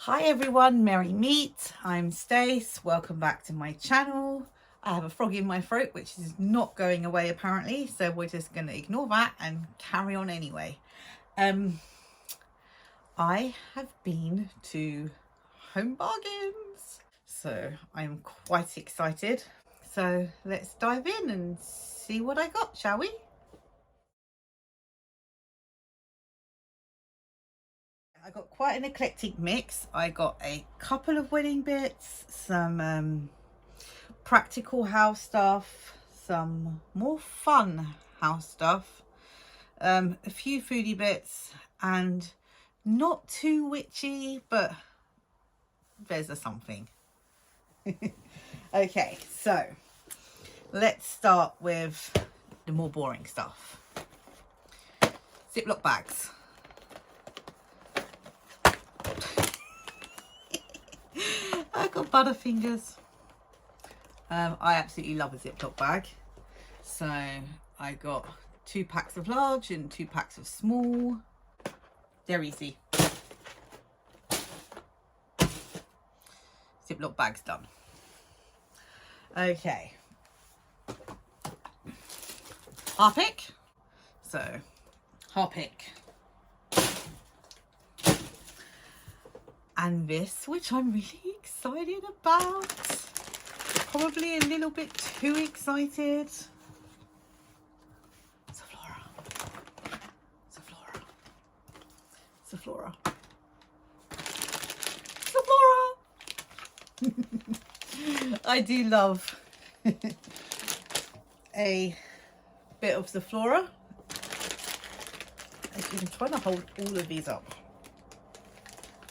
Hi everyone, merry meet. I'm Stace. Welcome back to my channel. I have a frog in my throat which is not going away apparently, so we're just going to ignore that and carry on anyway. I have been to Home Bargains, so I'm quite excited. So let's dive in and see what I got, shall we? I got quite an eclectic mix. I got a couple of wedding bits, some practical house stuff, some more fun house stuff, a few foodie bits, and not too witchy, but there's a something. Okay, so let's start with the more boring stuff. Ziploc bags. I got butterfingers. I absolutely love a Ziploc bag, so I got 2 packs of large and 2 packs of small. They're easy. Ziploc bags done. Okay, Harpic. So Harpic, and this, which I'm really excited about. Probably a little bit too excited. Sephora. I do love a bit of Sephora. I'm trying to hold all of these up.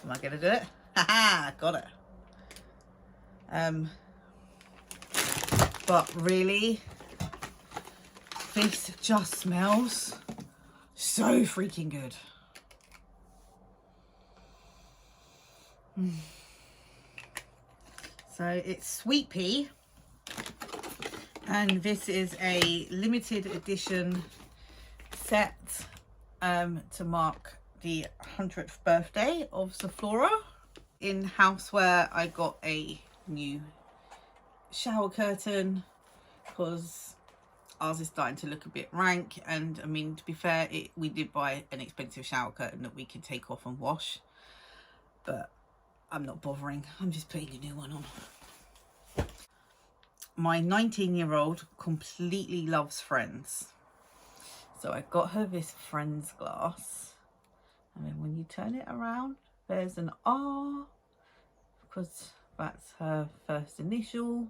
Am I gonna do it? Haha, got it. But really, this just smells so freaking good. So it's sweet pea, and this is a limited edition set to mark the 100th birthday of Sephora. In houseware, I got a new shower curtain because ours is starting to look a bit rank, and I mean, to be fair, we did buy an expensive shower curtain that we can take off and wash, but I'm not bothering. I'm just putting a new one on. My 19-year-old completely loves Friends, so I got her this Friends glass, and then when you turn it around, there's an R because that's her first initial,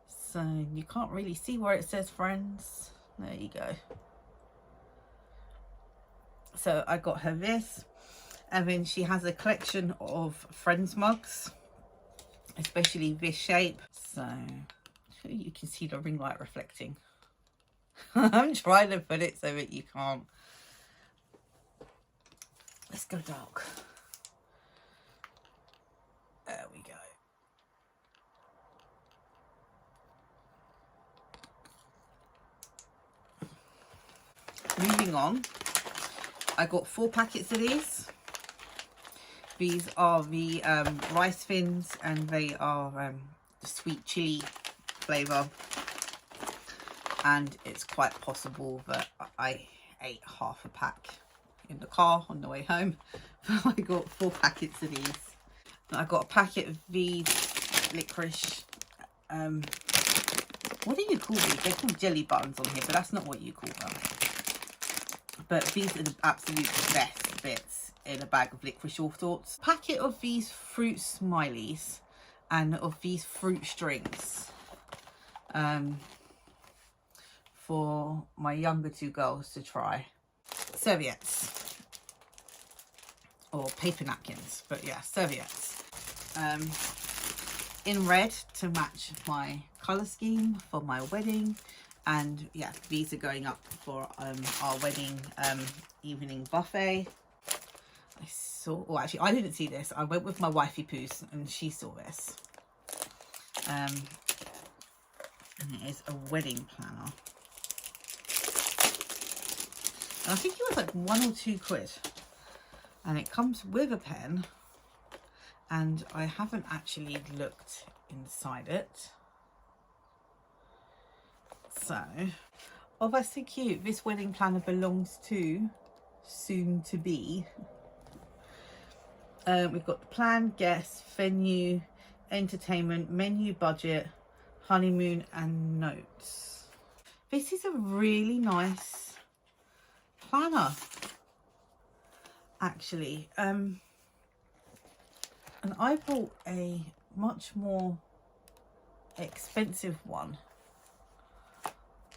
so you can't really see where it says Friends. There you go. So I got her this, and then she has a collection of Friends mugs, especially this shape. So you can see the ring light reflecting. I'm trying to put it so that you can't. Let's go dark. There we go. Moving on, I got 4 packets of these. These are the rice fins, and they are the sweet chili flavour, and it's quite possible that I ate half a pack in the car on the way home. I got 4 packets of these. I got a packet of these licorice, what do you call these? They're called jelly buttons on here, but that's not what you call them. But these are the absolute best bits in a bag of licorice all sorts. Packet of these fruit smileys and of these fruit strings for my younger 2 girls to try. Serviettes, or paper napkins, but yeah, serviettes. In red to match my colour scheme for my wedding. And yeah, these are going up for our wedding evening buffet. I saw, well actually I didn't see this. I went with my wifey poos and she saw this. And it is a wedding planner. And I think it was like £1 or £2. And it comes with a pen and I haven't actually looked inside it. So, oh, that's so cute. This wedding planner belongs to soon to be. We've got the plan, guests, venue, entertainment, menu, budget, honeymoon, and notes. This is a really nice planner, actually. And I bought a much more expensive one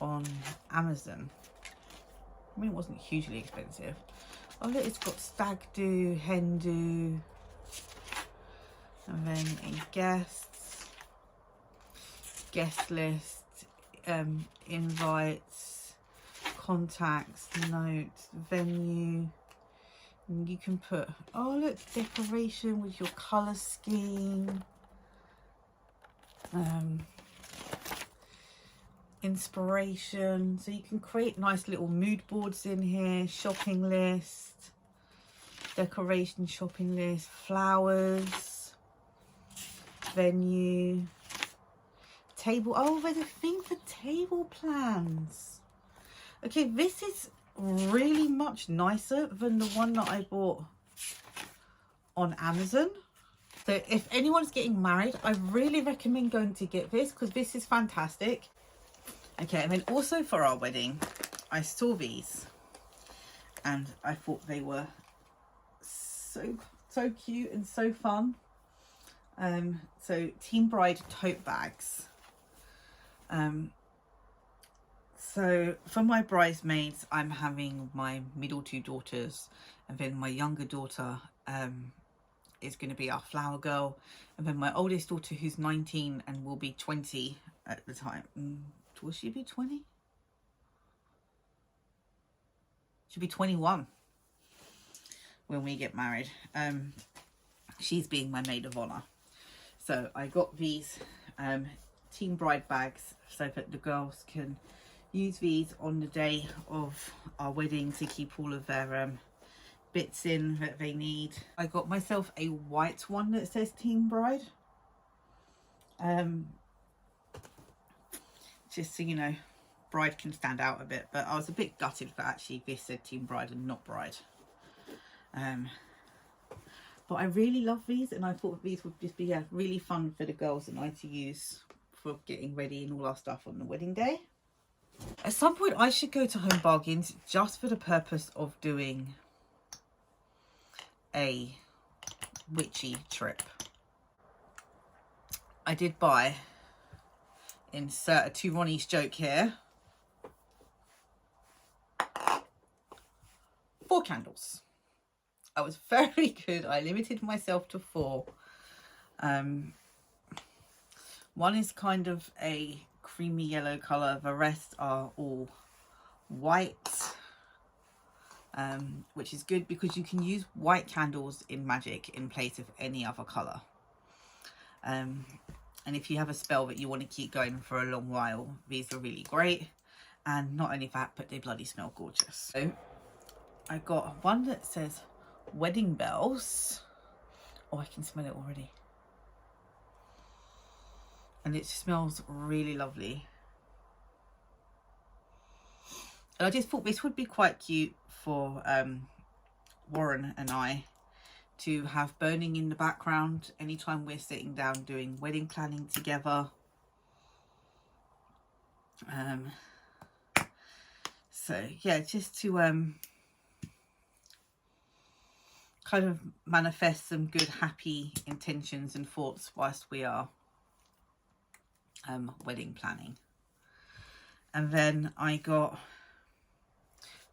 on Amazon. I mean, it wasn't hugely expensive. Oh look, it's got stag do, hen do, and then a guest list, invites, contacts, notes, venue. And you can put, oh look, decoration with your colour scheme, inspiration. So you can create nice little mood boards in here, shopping list, decoration shopping list, flowers, venue, table. Oh, there's a thing for table plans. Okay, this is really much nicer than the one that I bought on Amazon. So if anyone's getting married, I really recommend going to get this, because this is fantastic. Okay, and then also for our wedding, I saw these and I thought they were so cute and so fun. So Team Bride tote bags. So for my bridesmaids, I'm having my middle two daughters, and then my younger daughter is going to be our flower girl, and then my oldest daughter, who's 19 and will be 20 at the time. Will she be 20? She'll be 21 when we get married. She's being my maid of honor. So I got these Team Bride bags so that the girls can use these on the day of our wedding to keep all of their bits in that they need. I got myself a white one that says Team Bride. Just so you know, bride can stand out a bit, but I was a bit gutted that actually this said Team Bride and not bride. But I really love these, and I thought these would just be really fun for the girls and I to use for getting ready and all our stuff on the wedding day. At some point I should go to Home Bargains just for the purpose of doing a witchy trip. I did buy, insert a To Ronnie's joke here, 4 candles. I was very good. I limited myself to 4. One is kind of a creamy yellow colour. The rest are all white, which is good because you can use white candles in magic in place of any other colour. And if you have a spell that you want to keep going for a long while, these are really great. And not only that, but they bloody smell gorgeous. So I got one that says Wedding Bells. Oh, I can smell it already. And it smells really lovely. And I just thought this would be quite cute for Warren and I to have burning in the background anytime we're sitting down doing wedding planning together. So yeah, just to kind of manifest some good happy intentions and thoughts whilst we are wedding planning. And then I got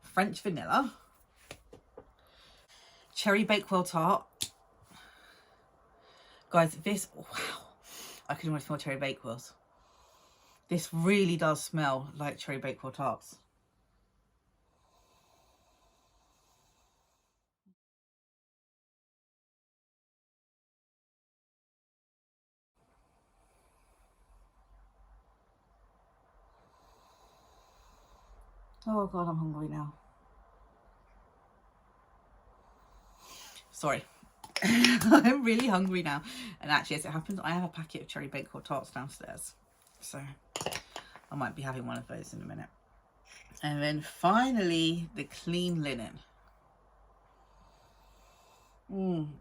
French vanilla, cherry bakewell tart. Guys, this, wow, I can almost smell cherry bakewells. This really does smell like cherry bakewell tarts. Oh God, I'm hungry now. Sorry. I'm really hungry now. And actually, as it happens, I have a packet of cherry baked tarts downstairs. So I might be having one of those in a minute. And then finally, the clean linen.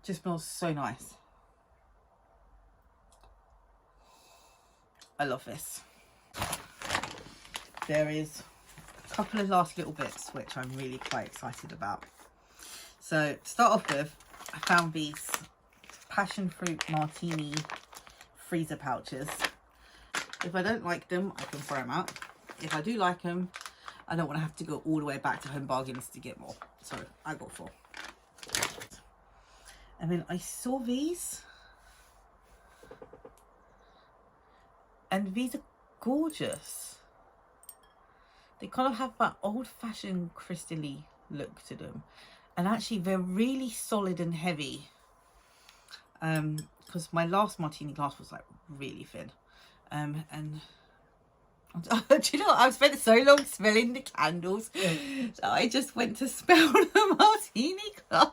Just smells so nice. I love this. There is a couple of last little bits which I'm really quite excited about. So to start off with, I found these passion fruit martini freezer pouches. If I don't like them, I can throw them out. If I do like them, I don't want to have to go all the way back to Home Bargains to get more. So I got 4. And then I saw these. And these are gorgeous. They kind of have that old-fashioned crystally look to them. And actually, they're really solid and heavy. Because my last martini glass was like really thin. And do you know what? I've spent so long smelling the candles that I just went to smell the martini glass.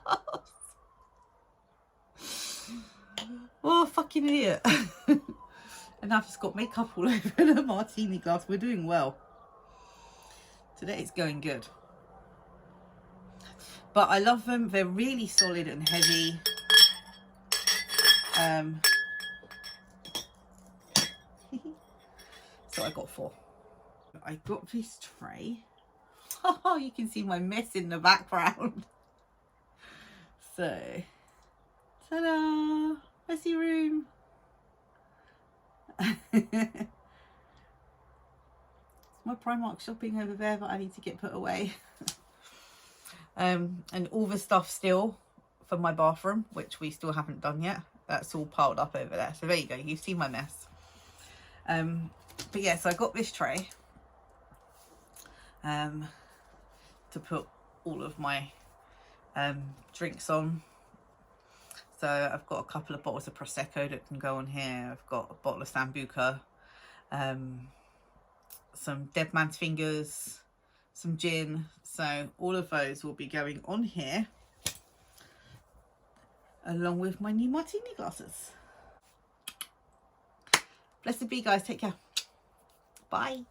Oh, fucking idiot. And I've just got makeup all over the martini glass. We're doing well. Today it's going good. But I love them. They're really solid and heavy. So I got 4. I got this tray. Oh, you can see my mess in the background. So, ta-da! Messy room. My Primark shopping over there that I need to get put away. And all the stuff still for my bathroom, which we still haven't done yet. That's all piled up over there. So there you go. You've seen my mess. But yeah, so I got this tray to put all of my drinks on. So I've got a couple of bottles of Prosecco that can go on here. I've got a bottle of Sambuca, some Dead Man's Fingers, some gin. So all of those will be going on here along with my new martini glasses. Blessed be, guys. Take care. Bye.